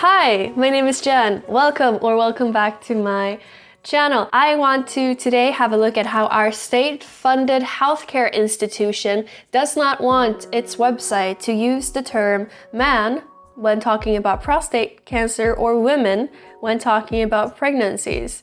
Hi, my name is Jen. Welcome back to my channel. I want to today have a look at how our state-funded healthcare institution does not want its website to use the term man when talking about prostate cancer or women when talking about pregnancies.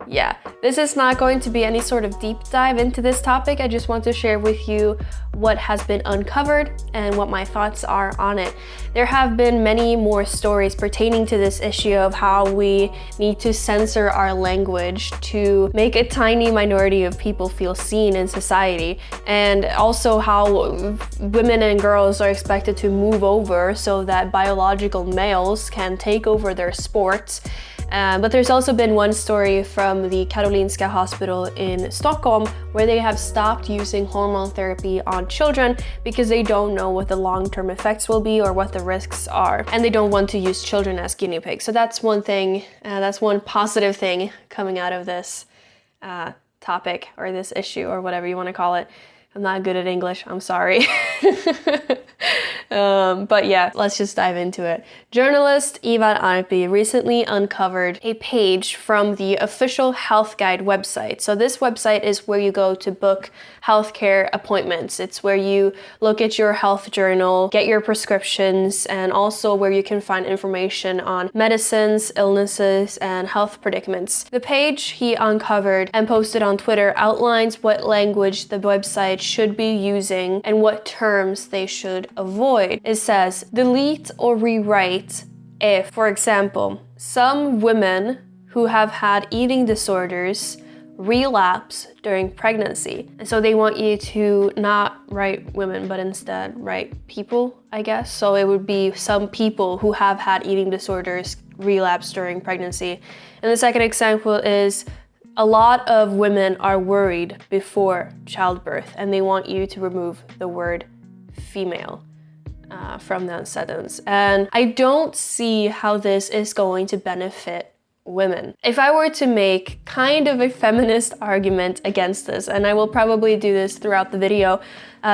Yeah, this is not going to be any sort of deep dive into this topic. I just want to share with you what has been uncovered and what my thoughts are on it. There have been many more stories pertaining to this issue of how we need to censor our language to make a tiny minority of people feel seen in society, and also how women and girls are expected to move over so that biological males can take over their sports. But there's also been one story from the Karolinska Hospital in Stockholm where they have stopped using hormone therapy on children because they don't know what the long-term effects will be or what the risks are, and they don't want to use children as guinea pigs. So that's one thing, that's one positive thing coming out of this topic or this issue or whatever you want to call it. I'm not good at English, I'm sorry. But yeah, let's just dive into it. Journalist Ivan Arpi recently uncovered a page from the official health guide website. So this website is where you go to book healthcare appointments. It's where you look at your health journal, get your prescriptions, and also where you can find information on medicines, illnesses, and health predicaments. The page he uncovered and posted on Twitter outlines what language the website should be using and what terms they should avoid. It says, delete or rewrite if, for example, some women who have had eating disorders relapse during pregnancy. And so they want you to not write women, but instead write people, I guess. So it would be some people who have had eating disorders relapse during pregnancy. And the second example is, a lot of women are worried before childbirth, and they want you to remove the word female from that sentence. And I don't see how this is going to benefit women. If I were to make kind of a feminist argument against this, and I will probably do this throughout the video,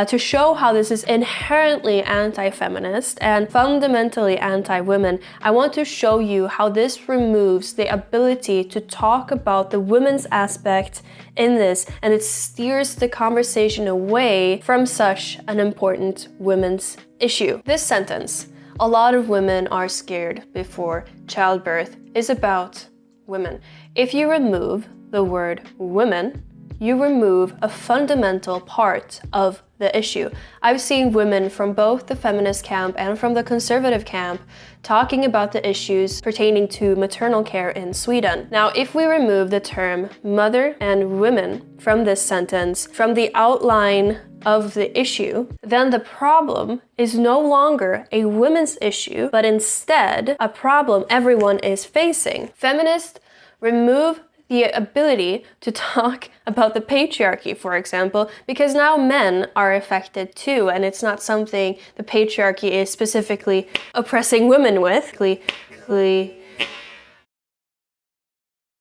to show how this is inherently anti-feminist and fundamentally anti-women, I want to show you how this removes the ability to talk about the women's aspect in this, and it steers the conversation away from such an important women's issue. This sentence, a lot of women are scared before childbirth, is about women. If you remove the word women, you remove a fundamental part of the issue. I've seen women from both the feminist camp and from the conservative camp talking about the issues pertaining to maternal care in Sweden. Now, if we remove the term mother and women from this sentence, from the outline of the issue, then the problem is no longer a women's issue, but instead a problem everyone is facing. Feminists remove the ability to talk about the patriarchy, for example, because now men are affected too, and it's not something the patriarchy is specifically oppressing women with.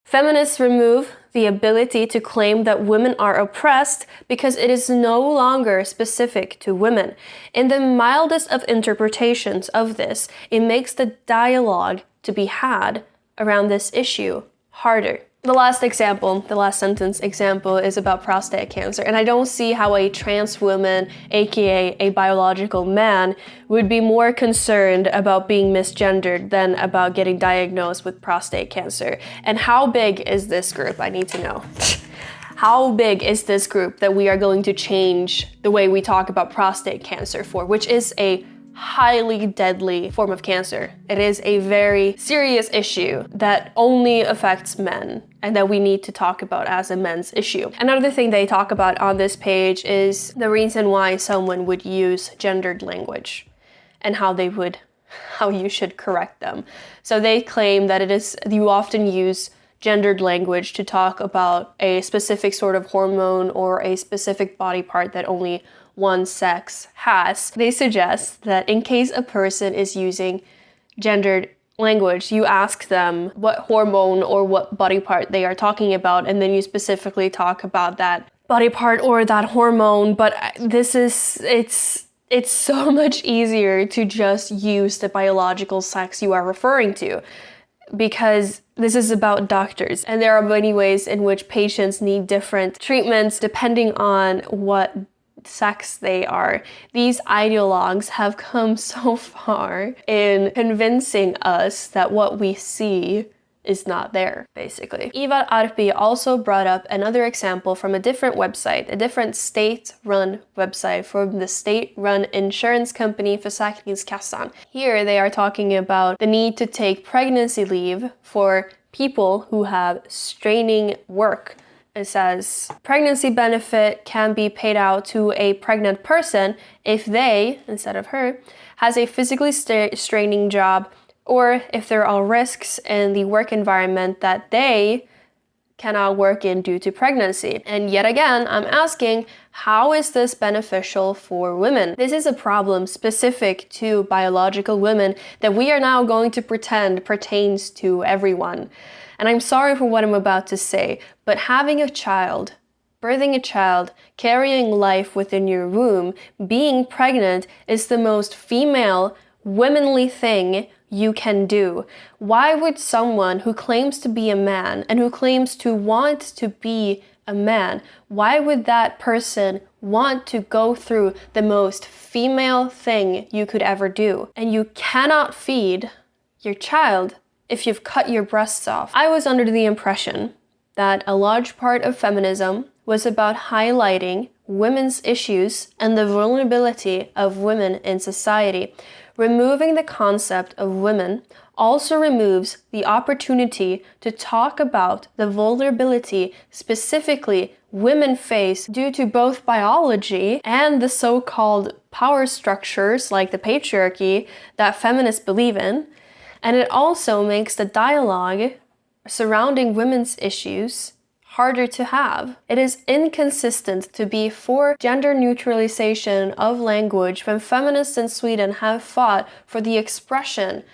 Feminists remove the ability to claim that women are oppressed because it is no longer specific to women. In the mildest of interpretations of this, it makes the dialogue to be had around this issue harder. The last sentence example is about prostate cancer, and I don't see how a trans woman, aka a biological man, would be more concerned about being misgendered than about getting diagnosed with prostate cancer. And how big is this group? I need to know. How big is this group that we are going to change the way we talk about prostate cancer for, which is a highly deadly form of cancer. It is a very serious issue that only affects men and that we need to talk about as a men's issue. Another thing they talk about on this page is the reason why someone would use gendered language and how you should correct them. So they claim that you often use gendered language to talk about a specific sort of hormone or a specific body part that only one sex has. They suggest that in case a person is using gendered language, you ask them what hormone or what body part they are talking about, and then you specifically talk about that body part or that hormone. But it's so much easier to just use the biological sex you are referring to, because this is about doctors, and there are many ways in which patients need different treatments depending on what sex they are. These ideologues have come so far in convincing us that what we see is not there, basically. Ivar Arpi also brought up another example from a different website, a different state-run website from the state-run insurance company Försäkringskassan. Here they are talking about the need to take pregnancy leave for people who have straining work. It says, pregnancy benefit can be paid out to a pregnant person if they, instead of her, has a physically straining job, or if there are risks in the work environment that they cannot work in due to pregnancy. And yet again, I'm asking, how is this beneficial for women? This is a problem specific to biological women that we are now going to pretend pertains to everyone. And I'm sorry for what I'm about to say, but having a child, birthing a child, carrying life within your womb, being pregnant is the most female, womanly thing you can do. Why would someone who claims to be a man and who claims to want to be a man, why would that person want to go through the most female thing you could ever do? And you cannot feed your child if you've cut your breasts off. I was under the impression that a large part of feminism was about highlighting women's issues and the vulnerability of women in society. Removing the concept of women also removes the opportunity to talk about the vulnerability specifically women face due to both biology and the so-called power structures like the patriarchy that feminists believe in. And it also makes the dialogue surrounding women's issues harder to have. It is inconsistent to be for gender neutralization of language when feminists in Sweden have fought for the expression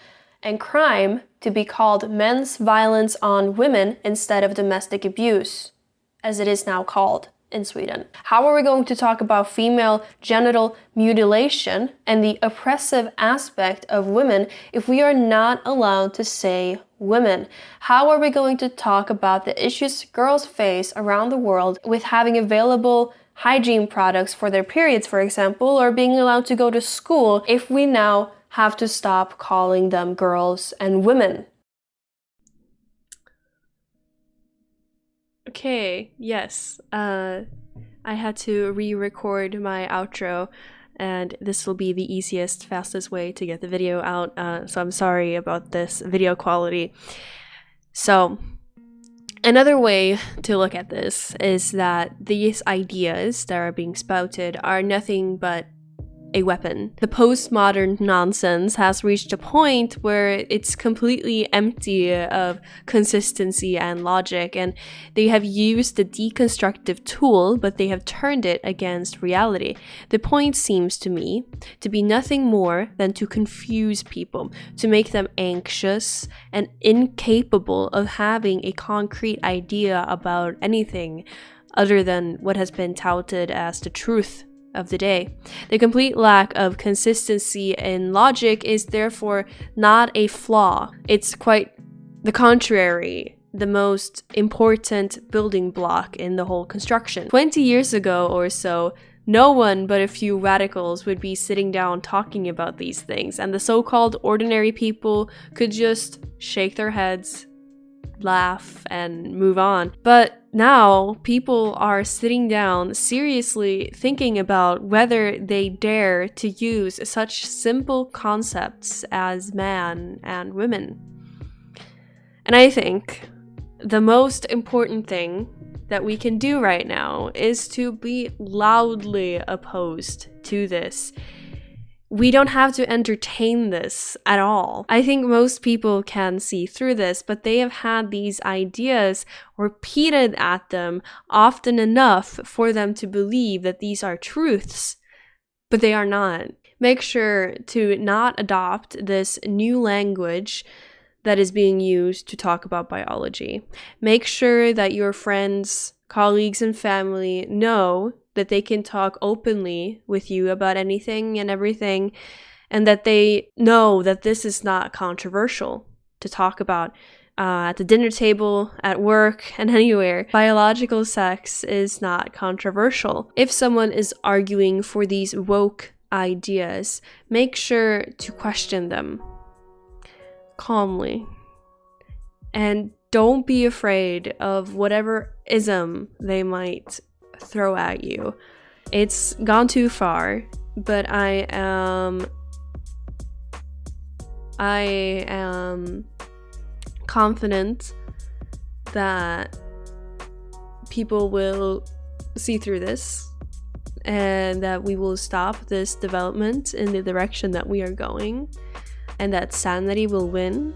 and crime to be called men's violence on women instead of domestic abuse, as it is now called in Sweden. How are we going to talk about female genital mutilation and the oppressive aspect of women if we are not allowed to say women? How are we going to talk about the issues girls face around the world with having available hygiene products for their periods, for example, or being allowed to go to school if we now have to stop calling them girls and women? Okay, yes. I had to re-record my outro, and this will be the easiest, fastest way to get the video out, so I'm sorry about this video quality. So, another way to look at this is that these ideas that are being spouted are nothing but a weapon. The postmodern nonsense has reached a point where it's completely empty of consistency and logic, and they have used the deconstructive tool, but they have turned it against reality. The point seems to me to be nothing more than to confuse people, to make them anxious and incapable of having a concrete idea about anything other than what has been touted as the truth of the day. The complete lack of consistency in logic is therefore not a flaw. It's quite the contrary, the most important building block in the whole construction. 20 years ago or so, no one but a few radicals would be sitting down talking about these things, and the so-called ordinary people could just shake their heads, laugh, and move on. But now people are sitting down seriously thinking about whether they dare to use such simple concepts as man and women. And I think the most important thing that we can do right now is to be loudly opposed to this. We don't have to entertain this at all. I think most people can see through this, but they have had these ideas repeated at them often enough for them to believe that these are truths, but they are not. Make sure to not adopt this new language that is being used to talk about biology. Make sure that your friends, colleagues, and family know that they can talk openly with you about anything and everything, and that they know that this is not controversial to talk about at the dinner table, at work, and anywhere. Biological sex is not controversial. If someone is arguing for these woke ideas, make sure to question them calmly. And don't be afraid of whatever ism they might throw at you. It's gone too far, but I am confident that people will see through this and that we will stop this development in the direction that we are going, and that sanity will win,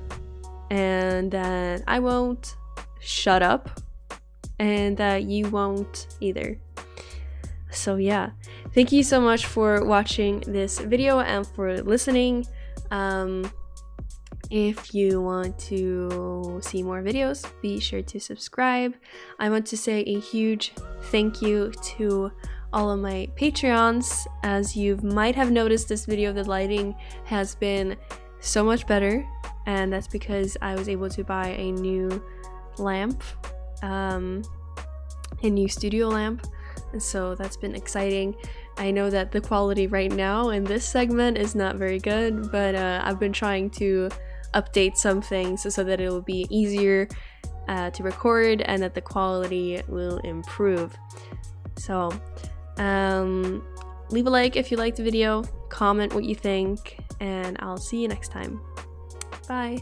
and that I won't shut up, and that you won't either. So yeah, thank you so much for watching this video and for listening. If you want to see more videos, be sure to subscribe. I want to say a huge thank you to all of my Patreons. As you might have noticed, this video, the lighting has been so much better, and that's because I was able to buy a new lamp, a new studio lamp, and so that's been exciting. I know that the quality right now in this segment is not very good, but I've been trying to update some things so that it will be easier to record and that the quality will improve. So leave a like if you liked the video, comment what you think, and I'll see you next time. Bye.